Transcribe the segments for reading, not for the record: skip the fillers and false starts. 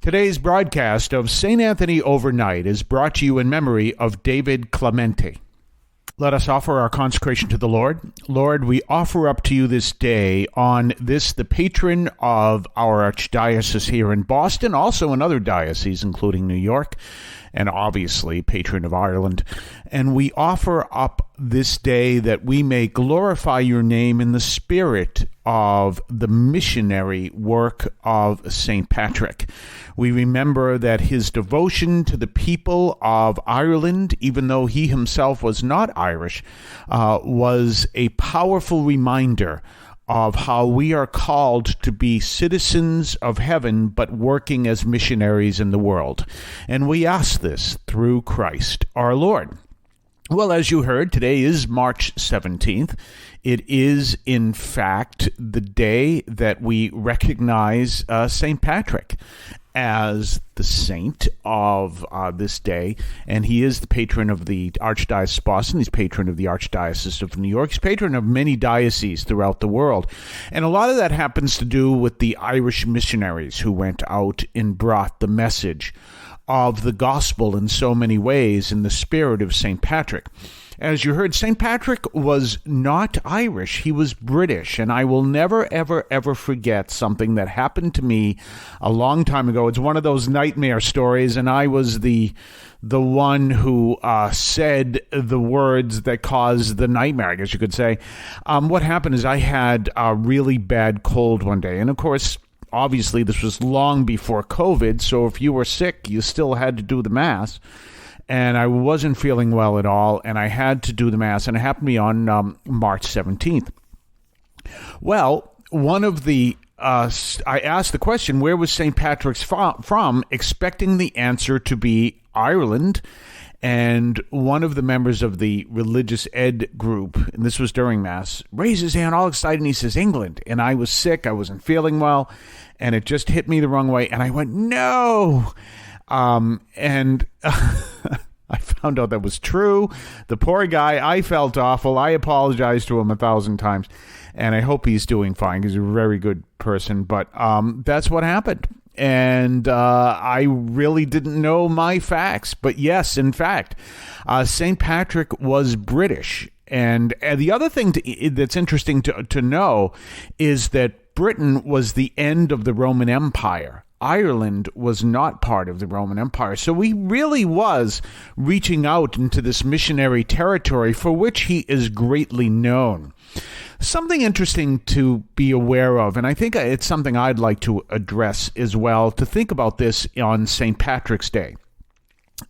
Today's broadcast of St. Anthony Overnight is brought to you in memory of David Clemente. Let us offer our consecration to the Lord. Lord, we offer up to you this day on this, the patron of our archdiocese here in Boston, also in other dioceses, including New York, and obviously patron of Ireland. And we offer up this day that we may glorify your name in the spirit of the missionary work of St. Patrick. We remember that his devotion to the people of Ireland, even though he himself was not Irish, was a powerful reminder of how we are called to be citizens of heaven, but working as missionaries in the world. And we ask this through Christ our Lord. Well, as you heard, today is March 17th. It is, in fact, the day that we recognize St. Patrick as the saint of this day, and he is the patron of the Archdiocese of Boston. He's patron of the Archdiocese of New York. He's patron of many dioceses throughout the world, and a lot of that happens to do with the Irish missionaries who went out and brought the message of the gospel in so many ways in the spirit of St. Patrick. As you heard, St. Patrick was not Irish. He was British. And I will never, ever, ever forget something that happened to me a long time ago. It's one of those nightmare stories, and I was the one who said the words that caused the nightmare, I guess you could say. What happened is I had a really bad cold one day. And of course, obviously, this was long before COVID, so if you were sick, you still had to do the Mass. And I wasn't feeling well at all, and I had to do the Mass, and it happened to me on March 17th. Well, one of the, I asked the question, where was St. Patrick's from, expecting the answer to be Ireland. And one of the members of the religious ed group, and this was during Mass, raised his hand all excited, and he says, England. And I was sick, I wasn't feeling well, and it just hit me the wrong way, and I went, no! And I found out that was true. The poor guy, I felt awful. I apologized to him 1,000 times, and I hope he's doing fine. He's a very good person, but that's what happened. And I really didn't know my facts. But yes, in fact, St. Patrick was British. And the other thing that's interesting to know is that Britain was the end of the Roman Empire. Ireland was not part of the Roman Empire. So he really was reaching out into this missionary territory for which he is greatly known. Something interesting to be aware of, and I think it's something I'd like to address as well, to think about this on St. Patrick's Day.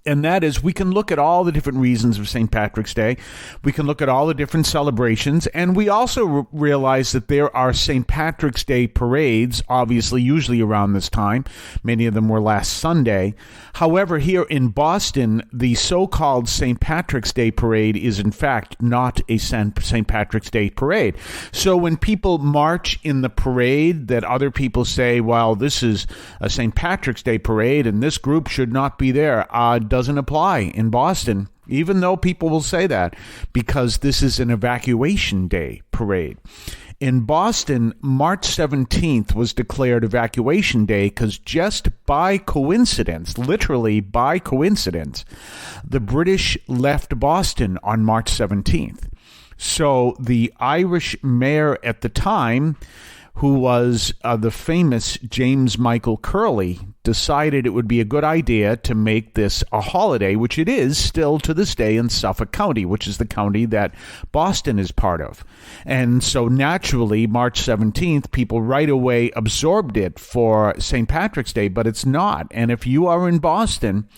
And that is, we can look at all the different reasons of St. Patrick's Day. We can look at all the different celebrations. And we also realize that there are St. Patrick's Day parades, obviously, usually around this time. Many of them were last Sunday. However, here in Boston, the so-called St. Patrick's Day parade is, in fact, not a St. Patrick's Day parade. So when people march in the parade, that other people say, well, this is a St. Patrick's Day parade, and this group should not be there, doesn't apply in Boston, even though people will say that, because this is an evacuation day parade. In Boston, March 17th was declared evacuation day because just by coincidence, literally by coincidence, the British left Boston on March 17th. So the Irish mayor at the time, who was the famous James Michael Curley, decided it would be a good idea to make this a holiday, which it is still to this day in Suffolk County, which is the county that Boston is part of. And so naturally, March 17th, people right away absorbed it for St. Patrick's Day, but it's not. And if you are in Boston,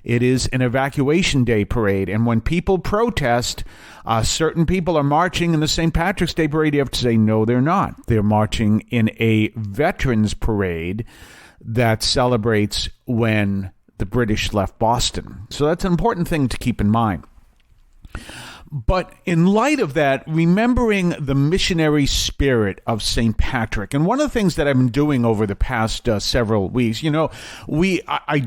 it is an evacuation day parade. And when people protest, certain people are marching in the St. Patrick's Day parade. You have to say, no, they're not. They're marching in a veterans parade that celebrates when the British left Boston. So that's an important thing to keep in mind. But in light of that, remembering the missionary spirit of St. Patrick, and one of the things that I've been doing over the past several weeks, I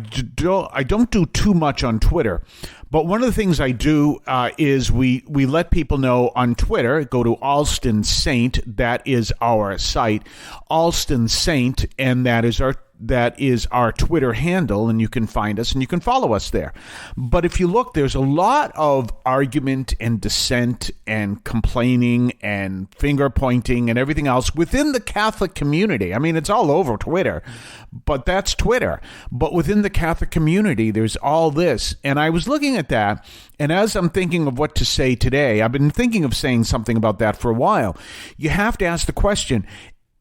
don't do too much on Twitter, but one of the things I do is we let people know on Twitter. Go to Alston Saint, that is our site, Alston Saint, and that is our that is our Twitter handle, and you can find us and you can follow us there. But if you look, there's a lot of argument and dissent and complaining and finger pointing and everything else within the Catholic community. I mean, it's all over Twitter, but that's Twitter. But within the Catholic community, there's all this. And I was looking at that, and as I'm thinking of what to say today, I've been thinking of saying something about that for a while. You have to ask the question,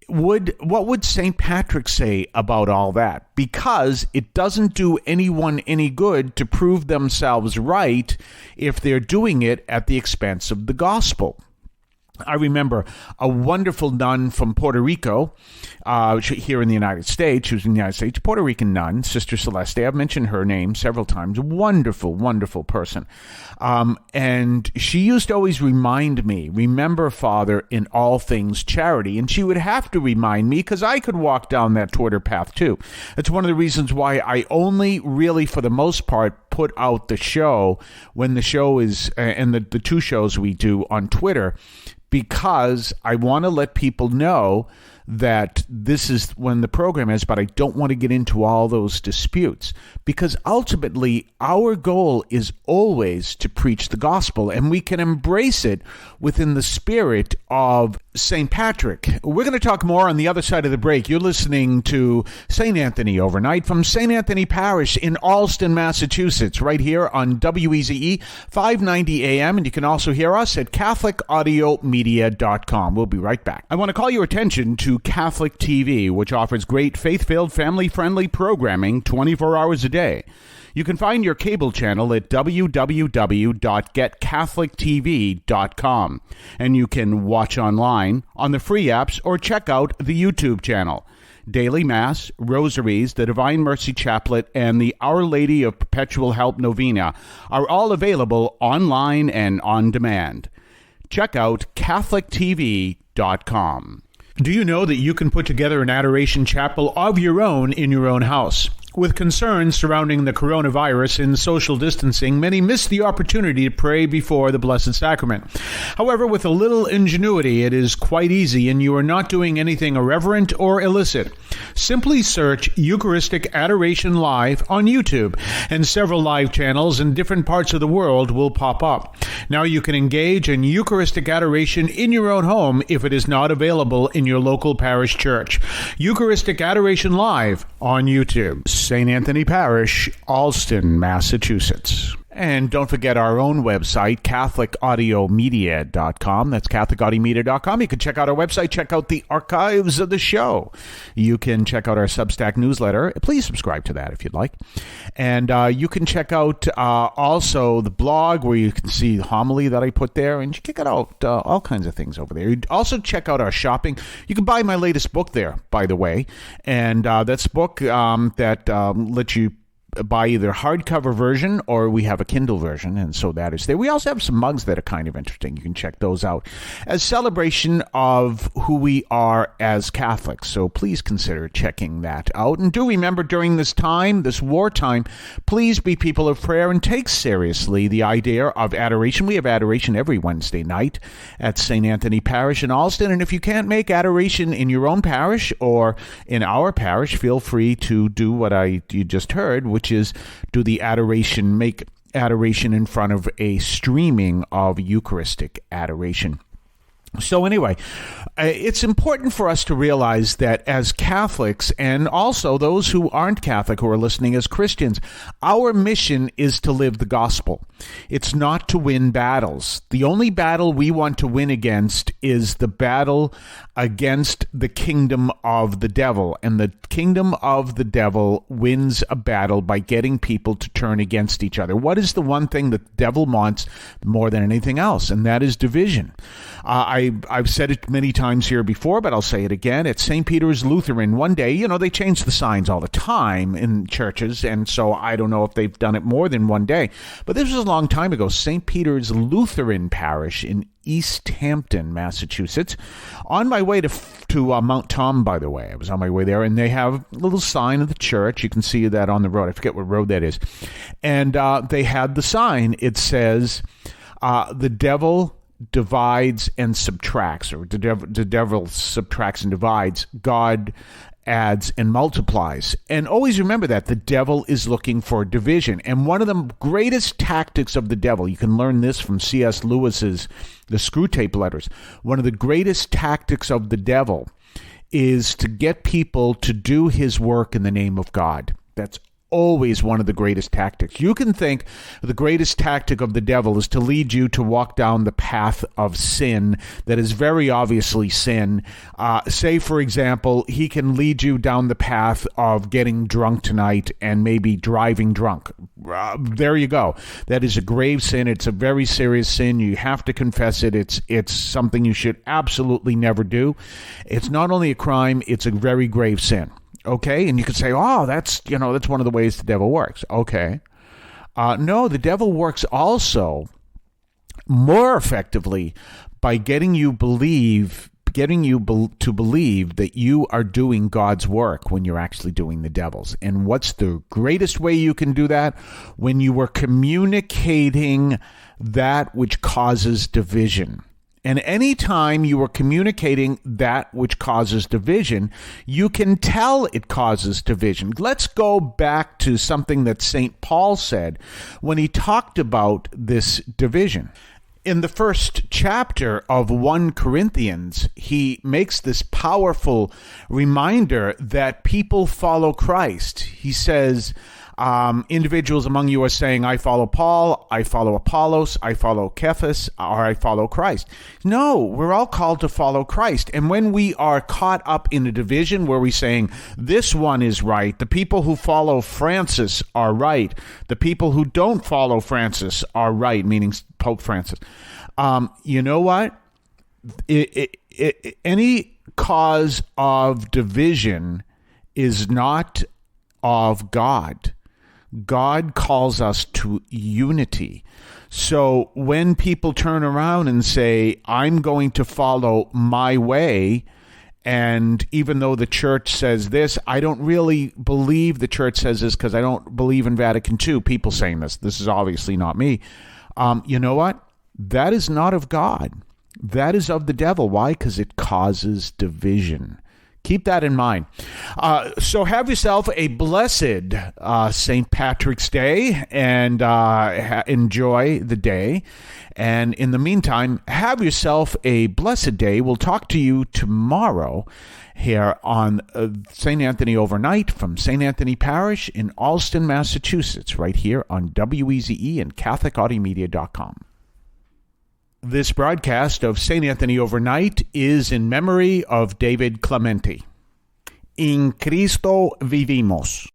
what would St. Patrick say about all that? Because it doesn't do anyone any good to prove themselves right if they're doing it at the expense of the gospel. I remember a wonderful nun from Puerto Rico, here in the United States. She was in the United States, Puerto Rican nun, Sister Celeste. I've mentioned her name several times. Wonderful, wonderful person. And she used to always remind me, remember, Father, in all things charity. And she would have to remind me because I could walk down that Twitter path too. That's one of the reasons why I only really, for the most part, put out the show when the show is, and the two shows we do on Twitter, because I want to let people know that this is when the program is, but I don't want to get into all those disputes, because ultimately our goal is always to preach the gospel, and we can embrace it within the spirit of St. Patrick. We're going to talk more on the other side of the break. You're listening to St. Anthony Overnight from St. Anthony Parish in Allston, Massachusetts, right here on WEZE 590 AM, and you can also hear us at CatholicAudiomedia.com. We'll be right back. I want to call your attention to Catholic TV, which offers great faith-filled, family-friendly programming 24 hours a day. You can find your cable channel at www.getcatholictv.com, and you can watch online on the free apps or check out the YouTube channel. Daily Mass, Rosaries, the Divine Mercy Chaplet, and the Our Lady of Perpetual Help Novena are all available online and on demand. Check out CatholicTV.com. Do you know that you can put together an adoration chapel of your own in your own house? With concerns surrounding the coronavirus and social distancing, many miss the opportunity to pray before the Blessed Sacrament. However, with a little ingenuity, it is quite easy, and you are not doing anything irreverent or illicit. Simply search Eucharistic Adoration Live on YouTube, and several live channels in different parts of the world will pop up. Now you can engage in Eucharistic adoration in your own home if it is not available in your local parish church. Eucharistic Adoration Live on YouTube. St. Anthony Parish, Allston, Massachusetts. And don't forget our own website, CatholicAudiomedia.com. That's CatholicAudiomedia.com. You can check out our website, check out the archives of the show. You can check out our Substack newsletter. Please subscribe to that if you'd like. And you can check out also the blog where you can see the homily that I put there. And you can check out all kinds of things over there. You also check out our shopping. You can buy my latest book there, by the way. And that's a book that lets you buy either hardcover version or we have a Kindle version, and so that is there. We also have some mugs that are kind of interesting. You can check those out as celebration of who we are as Catholics. So please consider checking that out. And do remember, during this time, this wartime, please be people of prayer and take seriously the idea of adoration. We have adoration every Wednesday night at St. Anthony Parish in Allston. And if you can't make adoration in your own parish or in our parish, feel free to do what you just heard, which is do the adoration, make adoration in front of a streaming of Eucharistic adoration. So anyway, it's important for us to realize that as Catholics, and also those who aren't Catholic who are listening as Christians, our mission is to live the gospel. It's not to win battles. The only battle we want to win against is the battle against the kingdom of the devil. And the kingdom of the devil wins a battle by getting people to turn against each other. What is the one thing that the devil wants more than anything else? And that is division. I've said it many times here before, but I'll say it again. At St. Peter's Lutheran, one day, they change the signs all the time in churches, and so I don't know if they've done it more than one day. But this was a long time ago. St. Peter's Lutheran Parish in East Hampton, Massachusetts. On my way to Mount Tom, by the way. I was on my way there, and they have a little sign of the church. You can see that on the road. I forget what road that is. And they had the sign. It says, the devil divides and subtracts, or the devil subtracts and divides. God adds and multiplies. And always remember that the devil is looking for division. And one of the greatest tactics of the devil, you can learn this from C.S. Lewis's The Screwtape Letters. One of the greatest tactics of the devil is to get people to do his work in the name of God. That's always one of the greatest tactics. You can think the greatest tactic of the devil is to lead you to walk down the path of sin that is very obviously sin. Say, for example, he can lead you down the path of getting drunk tonight and maybe driving drunk. There you go. That is a grave sin. It's a very serious sin. You have to confess it. It's something you should absolutely never do. It's not only a crime, it's a very grave sin. Okay, and you could say, oh, that's one of the ways the devil works. Okay. No, the devil works also more effectively by getting you to believe that you are doing God's work when you're actually doing the devil's. And what's the greatest way you can do that? When you are communicating that which causes division. And anytime you are communicating that which causes division, you can tell it causes division. Let's go back to something that St. Paul said when he talked about this division. In the first chapter of 1 Corinthians, he makes this powerful reminder that people follow Christ. He says, individuals among you are saying, I follow Paul, I follow Apollos, I follow Cephas, or I follow Christ. No, we're all called to follow Christ. And when we are caught up in a division where we're saying, this one is right, the people who follow Francis are right, the people who don't follow Francis are right, meaning Pope Francis. You know what? Any cause of division is not of God. God calls us to unity. So when people turn around and say, I'm going to follow my way, and even though the church says this, I don't really believe the church says this because I don't believe in Vatican II. People saying this. This is obviously not me. You know what? That is not of God. That is of the devil. Why? Because it causes division. Keep that in mind. So have yourself a blessed St. Patrick's Day and enjoy the day. And in the meantime, have yourself a blessed day. We'll talk to you tomorrow here on St. Anthony Overnight from St. Anthony Parish in Allston, Massachusetts, right here on WEZE and CatholicAudiomedia.com. This broadcast of St. Anthony Overnight is in memory of David Clementi. In Cristo vivimos.